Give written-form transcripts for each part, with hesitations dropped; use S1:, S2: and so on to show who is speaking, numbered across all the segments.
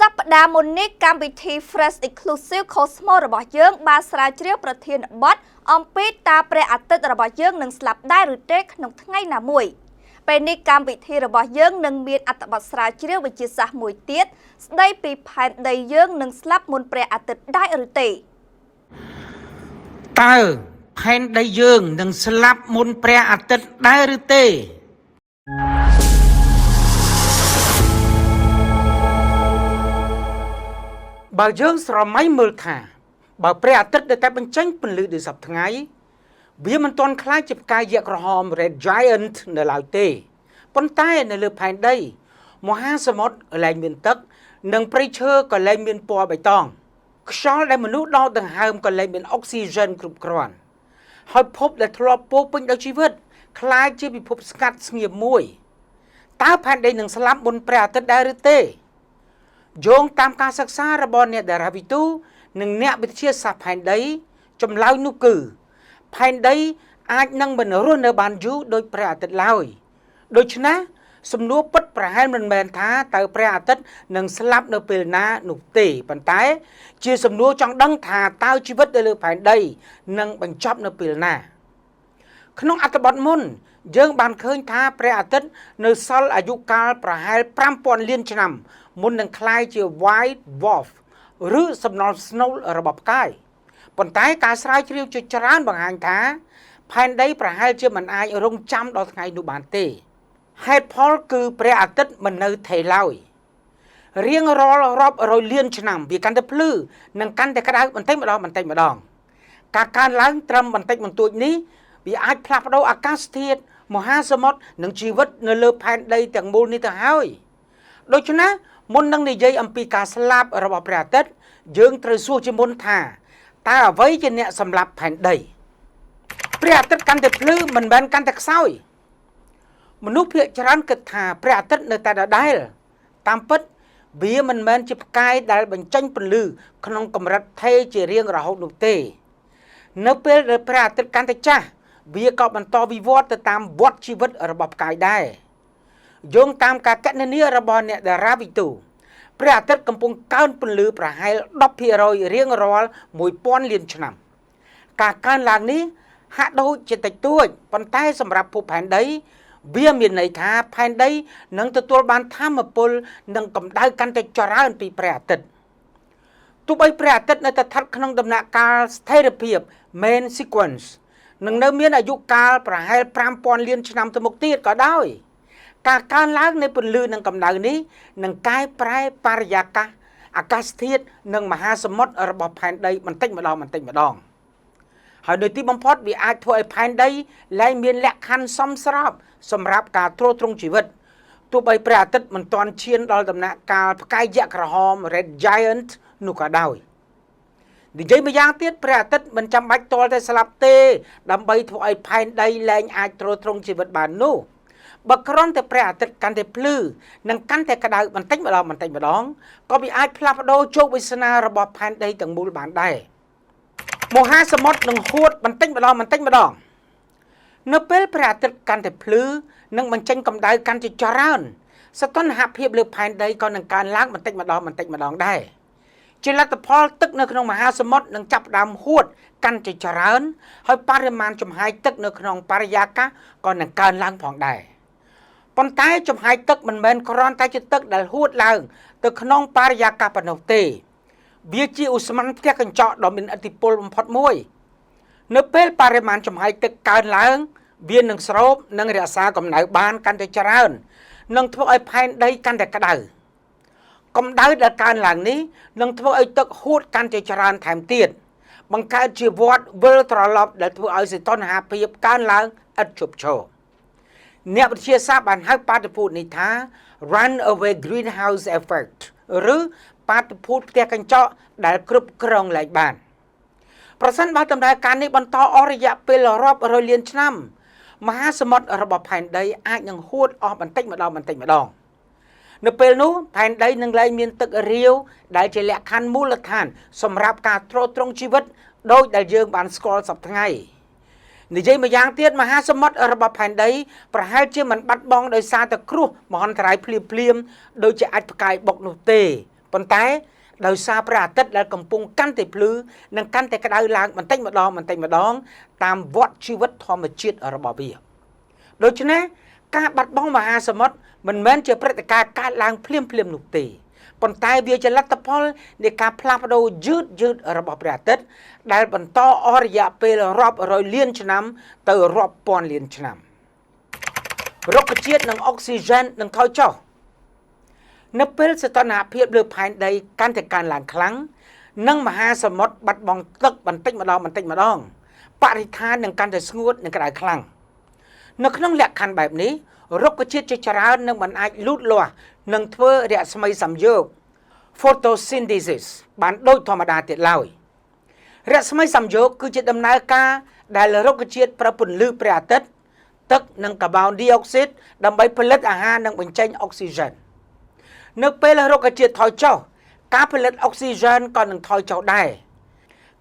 S1: Chắp đà môn nick cam bị thi Fresh Exclusive Cosmo rồi bỏ dương ba sra chiếuประเทศบอสอมปิดตาเปรอัตตระบdươngหนึ่งสลับได้หรือเด็กขนมทั้งไงหนามวยเป็นนิกรรมวิธีระบdươngหนึ่งมีอัตบัตสราชิริวิจิตรมวยเตี้ยได้ปีพันได้dươngหนึ่งสลับมุนเปรอัตตได้หรือเต
S2: ตาแผ่นได้dươngหนึ่งสลับมุนเปรอัตตได้หรือเตบ่าวយើងស្រមៃមើលថាបើព្រះអាទិត្យដែលតែបញ្ចេញពន្លឺដោយសប្តាហ៍ថ្ងៃវាមិនទាន់ខ្លាចជាផ្កាយយក្សក្រហម Red Giant នៅឡើយទេប៉ុន្តែនៅលើផែនដីមហាសមុទ្រលែងមានទឹកនិងព្រៃឈើក៏លែងមានពណ៌បៃតងខ្យល់ដែលមនុស្សដកដង្ហើមក៏លែងមានអុកស៊ីហ្សែនគ្រប់គ្រាន់ហើយភពដែលធ្លាប់ពោពេញដោយជីវិតខ្លាចជាពិភពស្ងាត់ស្ងៀមមួយតើផែនដីនឹងស្លាប់មុនព្រះអាទិត្យដែរឬទេយោងតាមការសិក្សារបស់អ្នកតារាវិទូនិងអ្នកវិទ្យាសាស្ត្រផែនដីចម្លើយនោះគឺផែនដីអាចនឹងមិនរស់នៅបានយូរដោយព្រះអាទិត្យឡើយដូច្នេះសំណួរពិតប្រហែលមិនមែនថាតើព្រះអាទិត្យនឹងស្លាប់នៅពេលណានោះទេប៉ុន្តែជាសំណួរចង់ដឹងថាតើជីវិតនៅលើផែនដីនឹងបញ្ចប់នៅពេលណាក្នុងអត្ថបទមុនយើងបានឃើញថាព្រះអាទិត្យនៅសល់អាយុកាលប្រហែល 5000 លានឆ្នាំមុននឹងក្លាយជា White Dwarf ឬសំណល់ស្នូលរបស់ផ្កាយប៉ុន្តែការស្រាវជ្រាវជាច្រើនបង្ហាញថាផែនដីប្រហែលជាមិនអាចរងចាំដល់ថ្ងៃនោះបានទេហេតុផលគឺព្រះអាទិត្យមិននៅថេរឡើយរៀងរាល់រាប់រយលានឆ្នាំវាកាន់តែភ្លឺនិងកាន់តែក្តៅបន្តិចម្ដងការកើនឡើងត្រឹមបន្តិចបន្តួចនេះវាអាចផ្លាស់ប្ដូរអាកាសធាតុមហាសមុទ្រនិងជីវិតនៅលើផែនដីទាំងមូលនេះទៅហើយដូច្នេះមុននឹងនិយាយអំពីការស្លាប់របស់ព្រះអាទិត្យយើងត្រូវសួរជាមុនថាតើអ្វីជាអ្នកសម្លាប់ផែនដីព្រះអាទិត្យកាន់តែភ្លឺមិនមែនកាន់តែខ្សោយមនុស្សភាគច្រើនគិតថាព្រះអាទិត្យនៅតែដដែលតាមពិតវាមិនមែនជាផ្កាយដែលបញ្ចេញពន្លឺក្នុងកម្រិតថេរជារៀងរហូតនោះទេនៅពេលដែលព្រះអាទិត្យកាន់តែចាស់វាក៏បន្តវិវត្តទៅតាមវដ្តជីវិតរបស់ផ្កាយដែរយោងតាមការកណនារបស់អ្នកតារាវិទូព្រះអាទិត្យកំពុងកើនពន្លឺប្រហែល 10% រៀងរាល់ 1000 លានឆ្នាំការកើនឡើងនេះហាក់ដូចជាតិចតួចប៉ុន្តែសម្រាប់ភពផែនដីវាមានន័យថាផែនដីនឹងទទួលបានថាមពលនិងកម្ដៅកាន់តែច្រើនពីព្រះអាទិត្យទោះបីព្រះអាទិត្យនៅតែស្ថិតក្នុងដំណាក់កាលស្ថិរភាព main sequence នឹងនៅមានអាយុកាលប្រហែល 5000 លានឆ្នាំទៅមុខទៀតក៏ដោយការកើនឡើងនៃពន្លឺនិងកម្ដៅនេះនឹងកែប្រែបរិយាកាសអាកាសធាតុនិងមហាសមុទ្ររបស់ផែនដីបន្តិចម្ដងហើយនៅទីបំផុតវាអាចធ្វើឲ្យផែនដីលែងមានលក្ខខណ្ឌសមស្របសម្រាប់ការទ្រទ្រង់ជីវិតទោះបីព្រះអាទិត្យមិនទាន់ឈានដល់ដំណាក់កាលផ្កាយយក្សក្រហម Red Giant នោះក៏ដោយនិយាយម្យ៉ាងទៀតព្រះអាទិត្យមិនចាំបាច់ទាល់តែស្លាប់ទេដើម្បីធ្វើឲ្យផែនដីលែងអាចទ្រទ្រង់ជីវិតបាននោះបើគ្រាន់តែព្រះអាទិត្យកាន់តែភ្លឺនិងកាន់តែក្តៅបន្តិចម្ដងក៏វាអាចផ្លាស់ប្ដូរជោគវាសនារបស់ផែនដីទាំងមូលបានដែរមហាសមុទ្រនឹងហួតបន្តិចម្ដងនៅពេលព្រះអាទិត្យកាន់តែភ្លឺនិងបញ្ចេញកម្ដៅកាន់តែច្រើនសីតុណ្ហភាពលើផែនដីក៏នឹងកើនឡើងបន្តិចម្ដងដែរជាលទ្ធផលទឹកនៅក្នុងមហាសមុទ្រនឹងចាប់ផ្ដើមហួតកាន់តែច្រើនហើយបរិមាណចំហាយទឹកនៅក្នុងបរិយាកាសក៏នឹងកើនឡើងផងដែរប៉ុន្តែចំហាយទឹកមិនមែនគ្រាន់តែជាទឹកដែលហួតឡើងទៅក្នុងបរិយាកាសប៉ុណ្ណោះទេវាជាឧស្ម័នផ្ទះកញ្ចក់ដ៏មានឥទ្ធិពលបំផុតមួយនៅពេលបរិមាណចំហាយទឹកកើនឡើងវានឹងស្រូបនិងរក្សាកម្ដៅបានកាន់តែច្រើននឹងធ្វើឲ្យផែនដីកាន់តែក្តៅកម្ដៅដែលកើនឡើងនេះនឹងធ្វើឲ្យទឹកហួតកាន់តែច្រើនថែមទៀតបង្កើតជាវដ្តវិលត្រឡប់ដែលធ្វើឲ្យសីតុណ្ហភាពកើនឡើងឥតឈប់ឈរអ្នកវិទ្យាសាស្ត្របានហៅបាតុភូតនេះថា runaway greenhouse effect ឬបាតុភូតផ្ទះកញ្ចក់ដែលគ្រប់គ្រងលែងបានប្រសិនបើដំណើរការនេះបន្តអស់រយៈពេលរាប់រយលានឆ្នាំមហាសមុទ្ររបស់ផែនដីអាចនឹងហួតអស់បន្តិចម្ដងនៅពេលនោះផែនដីនឹងលែងមានទឹករាវដែលជាលក្ខខណ្ឌមូលដ្ឋានសម្រាប់ការទ្រទ្រង់ជីវិតដោយដែលយើងបានស្គាល់សពថ្ងៃនិយាយម្យ៉ាងទៀតមហាសមុទ្ររបស់ផែនដីប្រហែលជាមិនបាត់បង់ដោយសារតែគ្រោះមហន្តរាយភ្លាមដូចជាអាចផ្កាយបុកនោះទេ ប៉ុ ប៉ុន្តែដោយសារព្រះអាទិត្យដែលកំពុងកាន់តែភ្លឺនិងកាន់តែក្តៅឡើងបន្តិចម្ដងតាមវដ្តជីវិតធម្មជាតិរបស់វាដូច្នេះការបាត់បង់មហាសមុទ្រមិនមែនជាព្រឹត្តិការណ៍កើតឡើងភ្លាមនោះទេប៉ុន្តែវាជាលទ្ធផលនៃការផ្លាស់ប្ដូរយឺតរបស់ព្រះអាទិត្យដែលបន្តអស់រយៈពេលរាប់រយលានឆ្នាំទៅរាប់ពាន់លានឆ្នាំរុក្ខជាតិនិងអុកស៊ីហ្សែននឹងថយចុះនៅពេលសីតុណ្ហភាពលើផែនដីកាន់តែកើនឡើងខ្លាំងនិងមហាសមុទ្របាត់បង់ទឹកបន្តិចម្ដងបរិស្ថាននឹងកាន់តែស្ងួតនិងក្តៅខ្លាំងនៅក្នុងលក្ខខណ្ឌបែបនេះរុក្ខជាតិជាច្រើននឹងមិនអាចលូតលាស់និងធ្វើរស្មីសំយោគ photosynthesis បានដូចធម្មតាទៀតឡើយរស្មីសំយោគគឺជាដំណើរការដែលរុក្ខជាតិប្រើពន្លឺព្រះអាទិត្យទឹកនិងកាបូនឌីអុកស៊ីតដើម្បីផលិតអាហារនិងបញ្ចេញអុកស៊ីហ្សែននៅពេលរុក្ខជាតិថយចុះការផលិតអុកស៊ីហ្សែនក៏នឹងថយចុះដែរ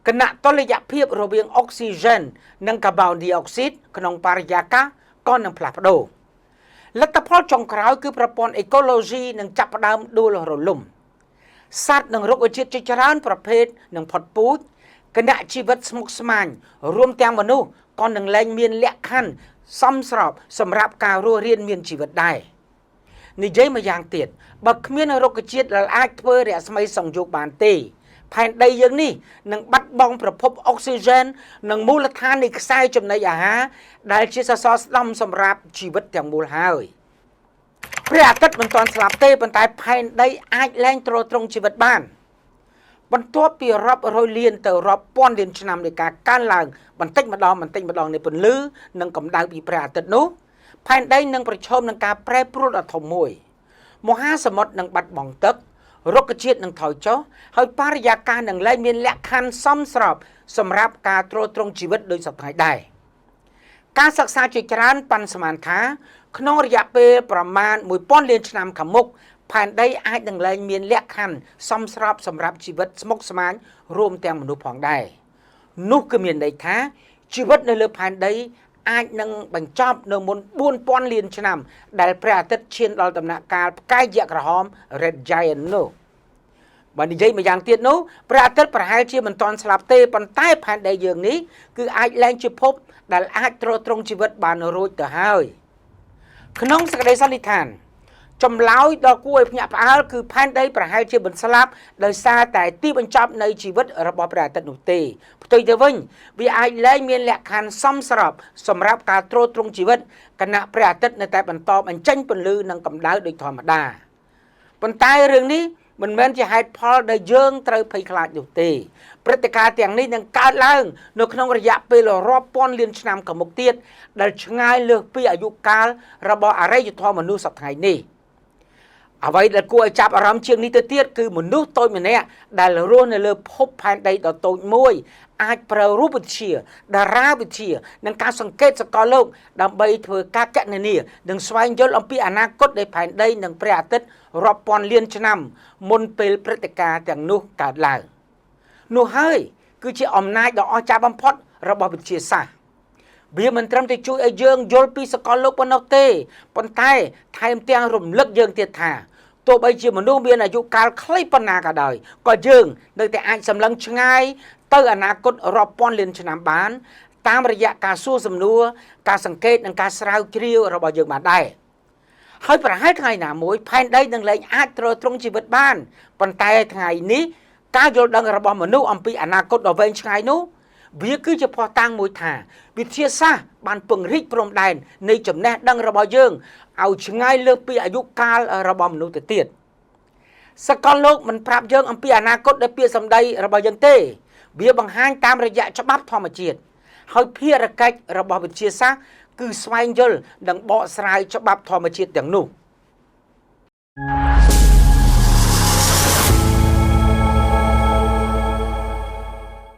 S2: គណៈតុល្យភាពរវាងអុកស៊ីហ្សែននិងកាបូនឌីអុកស៊ីតក្នុងបរិយាកាសក៏នឹងផ្លាស់ប្ដូរលទ្ធផលចុងក្រោយគឺប្រព័ន្ធអេកូឡូស៊ីនឹងចាប់ផ្ដើមដួលរលំសត្វនិងរុក្ខជាតិជាច្រើនប្រភេទនឹងផុតពូជគណៈជីវិតស្មុគស្មាញរួមទាំងមនុស្សក៏នឹងលែងមានលក្ខខណ្ឌសមស្របសម្រាប់ការរស់រានមានជីវិតដែរនិយាយម្យ៉ាងទៀតបើគ្មានរុក្ខជាតិដែលអាចធ្វើរស្មីសង្យោគបានទេផែនដីយើងនេះនឹងបាត់បង់ប្រភពអុកស៊ីហ្សែននិងមូលដ្ឋាននៃខ្សែចំណីអាហារដែលជាសសរស្តម្ភសម្រាប់ជីវិតទាំងមូលហើយព្រះអាទិត្យមិនទាន់ស្លាប់ទេប៉ុន្តែផែនដីអាចលែងទ្រទ្រង់ជីវិតបានបន្ទាប់ពីរាប់រយលានទៅរាប់ពាន់លានឆ្នាំនៃការកើនឡើងបន្តិចម្ដងនៃពន្លឺនិងកម្ដៅពីព្រះអាទិត្យនោះផែនដីនឹងប្រឈមនឹងការប្រែប្រួលដ៏ធំមួយមហាសមុទ្រនឹងបាត់បង់ទឹករុក្ខជាតិនឹងថយចុះហើយបរិយាកាសនឹងលែងមានលក្ខខណ្ឌសមស្របសម្រាប់ការទ្រទ្រង់ជីវិតដោយសពថ្ងៃដែរការសិក្សាជាច្រើនប៉ាន់ស្មានថាក្នុងរយៈពេលប្រមាណ 1000 លានឆ្នាំខាងមុខផែនដីអាចនឹងលែងមានលក្ខខណ្ឌសមស្របសម្រាប់ជីវិតស្មុគស្មាញរួមទាំងមនុស្សផងដែរនោះគឺមានន័យថាជីវិតនៅលើផែនដីអាចនឹងបញ្ចប់នៅមុន 4000 លានឆ្នាំដែលព្រះអាទិត្យឈានដល់ដំណាក់កាលផ្កាយយក្សក្រហម Red Giant នោះបើនិយាយម្យ៉ាងទៀតនោះព្រះអាទិត្យប្រហែលជាមិនទាន់ស្លាប់ទេប៉ុន្តែផែនដីយើងនេះគឺអាចលែងជាភពដែលអាចទ្រទ្រង់ជីវិតបានរួចទៅហើយក្នុងសេចក្តីសន្និដ្ឋានចម្លើយដ៏គួរឲ្យភ្ញាក់ផ្អើលគឺផែនដីប្រហែលជាមិនស្លាប់ដោយសារតែទីបញ្ចប់នៃជីវិតរបស់ព្រះអាទិត្យនោះទេផ្ទុយទៅវិញវាអាចលែងមានលក្ខខណ្ឌសមស្របសម្រាប់ការទ្រទ្រង់ជីវិតគណៈព្រះអាទិត្យនៅតែបន្តបញ្ចេញពន្លឺនិងកម្ដៅដូចធម្មតាប៉ុន្តែរឿងនេះមិនមែនជាហេតុផលដែលយើងត្រូវភ័យខ្លាចនោះទេព្រឹត្តិការណ៍ទាំងនេះនឹងកើតឡើងនៅក្នុងរយៈពេលរាប់ពាន់លានឆ្នាំខាងមុខទៀតដែលឆ្ងាយលើសពីអាយុកាលរបស់អរិយធម៌មនុស្សសប្តាហ៍នេះអ្វីដែលគួរឲ្យចាប់អារម្មណ៍ជាងនេះទៅទៀតគឺមនុស្សតូចម្នាក់ដែលរស់នៅលើភពផែនដីដ៏តូចមួយអាចប្រើរូបវិទ្យាតារាវិទ្យានិងការសង្កេតសកលលោកដើម្បីធ្វើការគណនានិងស្វែងយល់អំពីអនាគតនៃផែនដីនិងព្រះអាទិត្យរាប់ពាន់លានឆ្នាំមុនពេលព្រឹត្តិការណ៍ទាំងនោះកើតឡើងនោះហើយគឺជាអំណាចដ៏អស្ចារ្យបំផុតរបស់វិទ្យាសាស្ត្រវាមិនត្រឹមតែជួយឲ្យយើងយល់ពីសកលលោកប៉ុណ្ណោះទេប៉ុន្តែថែមទាំងរំលឹកយើងទៀតថាទោះបីជាមនុស្សមានអាយុកាលខ្លីប៉ុណ្ណាក៏ដោយក៏យើងនៅតែអាចសម្លឹងឆ្ងាយទៅអនាគតរាប់ពាន់លានឆ្នាំបានតាមរយៈការសួរសំណួរការសង្កេតនិងការស្រាវជ្រាវរបស់យើងបានដែរហើយប្រហែលថ្ងៃណាមួយផែនដីនឹងលែងអាចទ្រទ្រង់ជីវិតបានប៉ុន្តែថ្ងៃនេះការយល់ដឹងរបស់មនុស្សអំពីអនាគតដ៏វែងឆ្ងាយនោះវាគឺជាភស្តុតាងមួយថាវិទ្យាសាស្ត្របានពង្រីកព្រំដែននៃចំណេះដឹងរបស់យើងឲ្យឆ្ងាយលើសពីអាយុកាលរបស់មនុស្សទៅទៀតសកលលោកមិនប្រាប់យើងអំពីអនាគតដោយពាក្យសម្ដីរបស់យើងទេវាបង្ហាញតាមរយៈច្បាប់ធម្មជាតិហើយភារកិច្ចរបស់វិទ្យាសាស្ត្រគឺស្វែងយល់និងបកស្រាយច្បាប់ធម្មជាតិទាំងនោះ